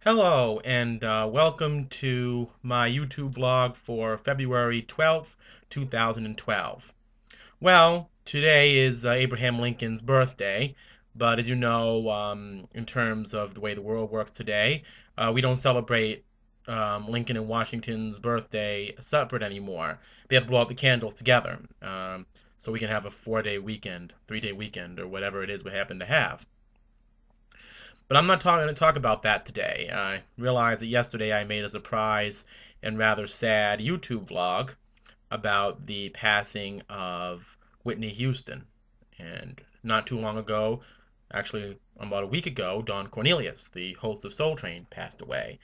Hello, and welcome to my YouTube vlog for February 12th, 2012. Well, today is Abraham Lincoln's birthday, but as you know, in terms of the way the world works today, we don't celebrate Lincoln and Washington's birthday separate anymore. They have to blow out the candles together, so we can have a 4-day weekend, 3-day weekend, or whatever it is we happen to have. But I'm not going to talk about that today. I realized that yesterday I made a surprise and rather sad YouTube vlog about the passing of Whitney Houston. And not too long ago, actually about a week ago, Don Cornelius, the host of Soul Train, passed away.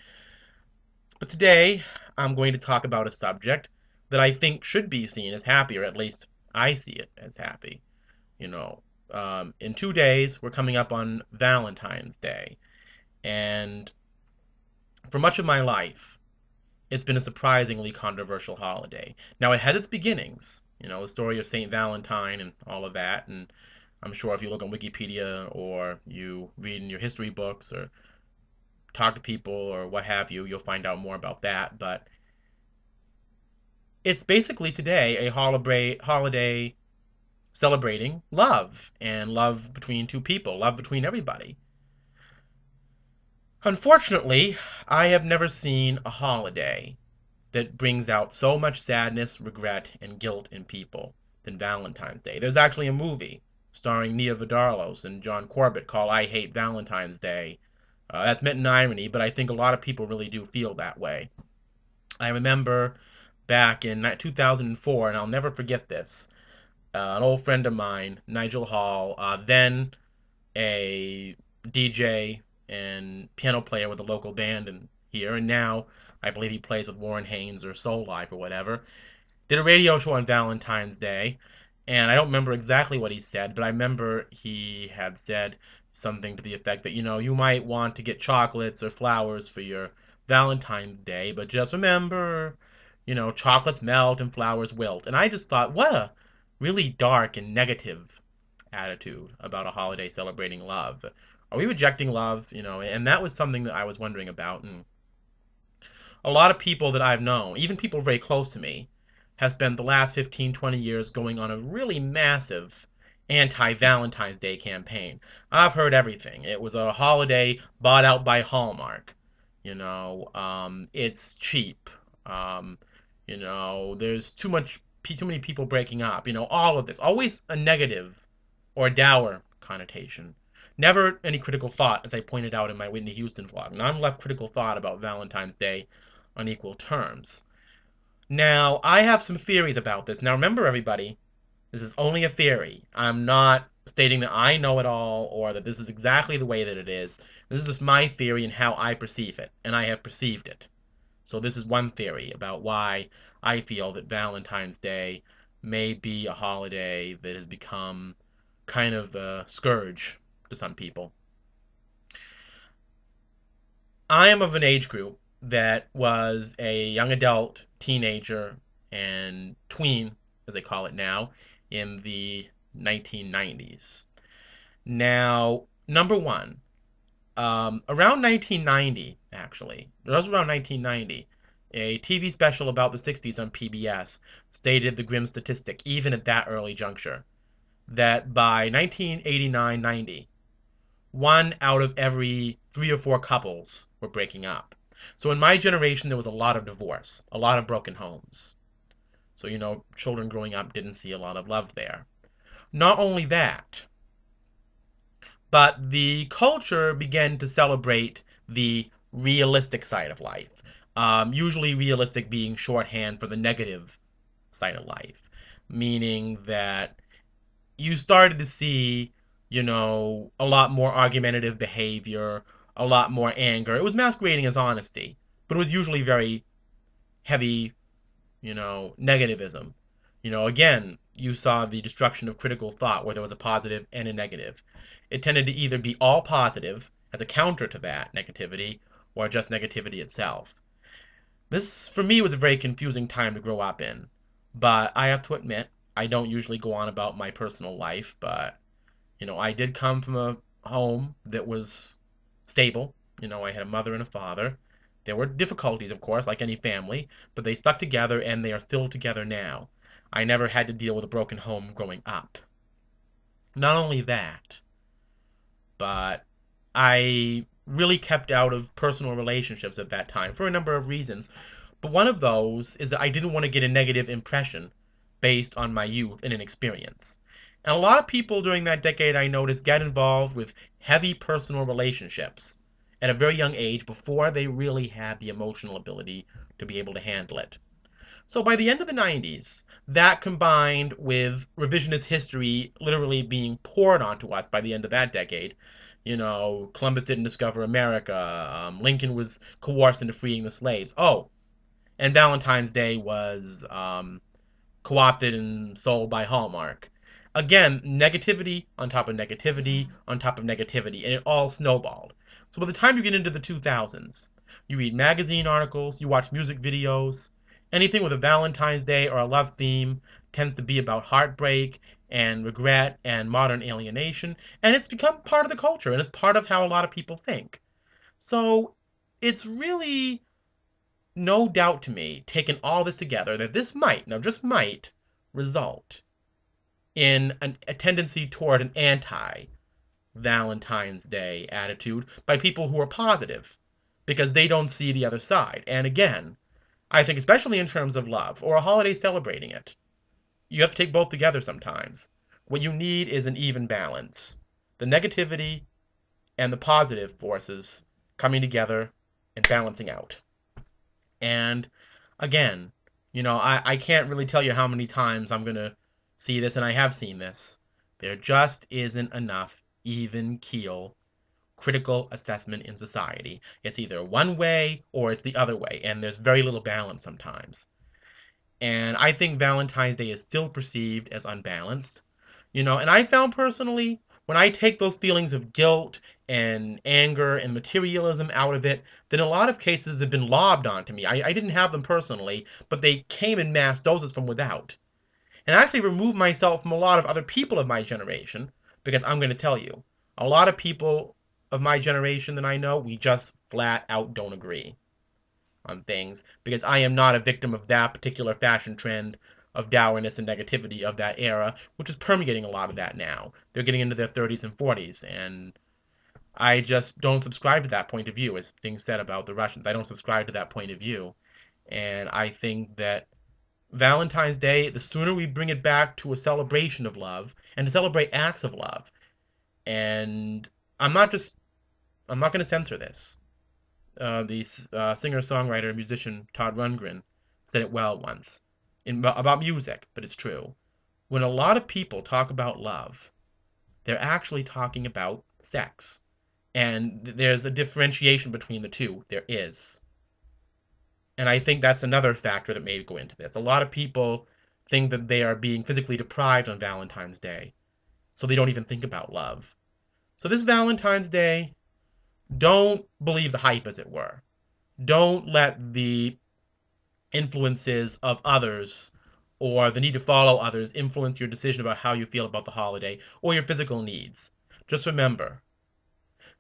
But today I'm going to talk about a subject that I think should be seen as happy, or at least I see it as happy. You know, in 2 days, we're coming up on Valentine's Day. And for much of my life, it's been a surprisingly controversial holiday. Now, it has its beginnings, the story of St. Valentine and all of that. And I'm sure if you look on Wikipedia or you read in your history books or talk to people or what have you, you'll find out more about that. But it's basically today a holiday celebrating love and love between two people, love between everybody. Unfortunately, I have never seen a holiday that brings out so much sadness, regret, and guilt in people than Valentine's Day. There's actually a movie starring Nia Vardalos and John Corbett called I Hate Valentine's Day. That's meant in irony, but I think a lot of people really do feel that way. I remember back in 2004, and I'll never forget this, an old friend of mine, Nigel Hall, then a DJ and piano player with a local band here, and now I believe he plays with Warren Haynes or Soul Life or whatever. Did a radio show on Valentine's Day, and I don't remember exactly what he said, but I remember he had said something to the effect that, you might want to get chocolates or flowers for your Valentine's Day, but just remember, chocolates melt and flowers wilt. And I just thought, what a really dark and negative attitude about a holiday celebrating love. Are we rejecting love? And that was something that I was wondering about. And a lot of people that I've known, even people very close to me, have spent the last 15, 20 years going on a really massive anti-Valentine's Day campaign. I've heard everything. It was a holiday bought out by Hallmark. It's cheap. There's too many people breaking up. All of this. Always a negative or a dour connotation. Never any critical thought, as I pointed out in my Whitney Houston vlog. None left critical thought about Valentine's Day on equal terms. Now, I have some theories about this. Now, remember, everybody, this is only a theory. I'm not stating that I know it all or that this is exactly the way that it is. This is just my theory and how I perceive it, and I have perceived it. So this is one theory about why I feel that Valentine's Day may be a holiday that has become kind of a scourge to some people. I am of an age group that was a young adult, teenager, and tween, as they call it now, in the 1990s. Now, number one, around 1990, actually, it was around 1990, a TV special about the 60s on PBS stated the grim statistic, even at that early juncture, that by 1989-90, 1 out of every 3 or 4 couples were breaking up. So in my generation, there was a lot of divorce, a lot of broken homes. So, children growing up didn't see a lot of love there. Not only that, but the culture began to celebrate the realistic side of life. Usually realistic being shorthand for the negative side of life, meaning that you started to see, a lot more argumentative behavior, a lot more anger. It was masquerading as honesty, but it was usually very heavy, negativism. Again, you saw the destruction of critical thought where there was a positive and a negative. It tended to either be all positive as a counter to that negativity or just negativity itself. This, for me, was a very confusing time to grow up in. But I have to admit, I don't usually go on about my personal life, but, I did come from a home that was stable. I had a mother and a father. There were difficulties, of course, like any family, but they stuck together and they are still together now. I never had to deal with a broken home growing up. Not only that, but I really kept out of personal relationships at that time for a number of reasons. But one of those is that I didn't want to get a negative impression based on my youth and inexperience. And a lot of people during that decade, I noticed, get involved with heavy personal relationships at a very young age before they really had the emotional ability to be able to handle it. So by the end of the 90s, that combined with revisionist history literally being poured onto us by the end of that decade. Columbus didn't discover America. Lincoln was coerced into freeing the slaves. Oh, and Valentine's Day was co-opted and sold by Hallmark. Again, negativity on top of negativity on top of negativity, and it all snowballed. So by the time you get into the 2000s, you read magazine articles, you watch music videos, anything with a Valentine's Day or a love theme tends to be about heartbreak and regret and modern alienation, and it's become part of the culture, and it's part of how a lot of people think. So it's really no doubt to me, taking all this together, that this might, now just might, result in a tendency toward an anti Valentine's Day attitude by people who are positive because they don't see the other side. And again, I think, especially in terms of love or a holiday celebrating it, you have to take both together sometimes. What you need is an even balance. The negativity and the positive forces coming together and balancing out. And again, I can't really tell you how many times I'm going to see this, and I have seen this. There just isn't enough even keel critical assessment in society. It's either one way or it's the other way, and there's very little balance sometimes. And I think Valentine's Day is still perceived as unbalanced. And I found personally, when I take those feelings of guilt and anger and materialism out of it, then a lot of cases have been lobbed onto me. I didn't have them personally, but they came in mass doses from without. And I actually removed myself from a lot of other people of my generation, because I'm going to tell you, a lot of people of my generation that I know, we just flat out don't agree on things, because I am not a victim of that particular fashion trend of dourness and negativity of that era, which is permeating a lot of that now. They're getting into their 30s and 40s, and I just don't subscribe to that point of view, as things said about the Russians. I don't subscribe to that point of view. And I think that Valentine's Day, the sooner we bring it back to a celebration of love and to celebrate acts of love. And I'm not going to censor this. The singer-songwriter, musician Todd Rundgren said it well once about music, but it's true. When a lot of people talk about love, they're actually talking about sex. And there's a differentiation between the two. There is. And I think that's another factor that may go into this. A lot of people think that they are being physically deprived on Valentine's Day, so they don't even think about love. So this Valentine's Day, don't believe the hype, as it were. Don't let the influences of others or the need to follow others influence your decision about how you feel about the holiday or your physical needs. Just remember,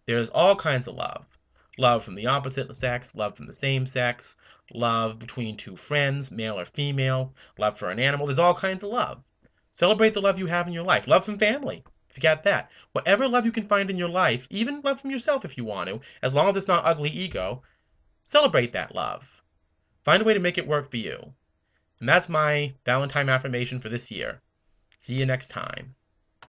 there's all kinds of love. Love from the opposite sex, love from the same sex, love between two friends, male or female, love for an animal. There's all kinds of love. Celebrate the love you have in your life. Love from family, if you got that. Whatever love you can find in your life, even love from yourself if you want to, as long as it's not ugly ego, celebrate that love. Find a way to make it work for you. And that's my Valentine affirmation for this year. See you next time.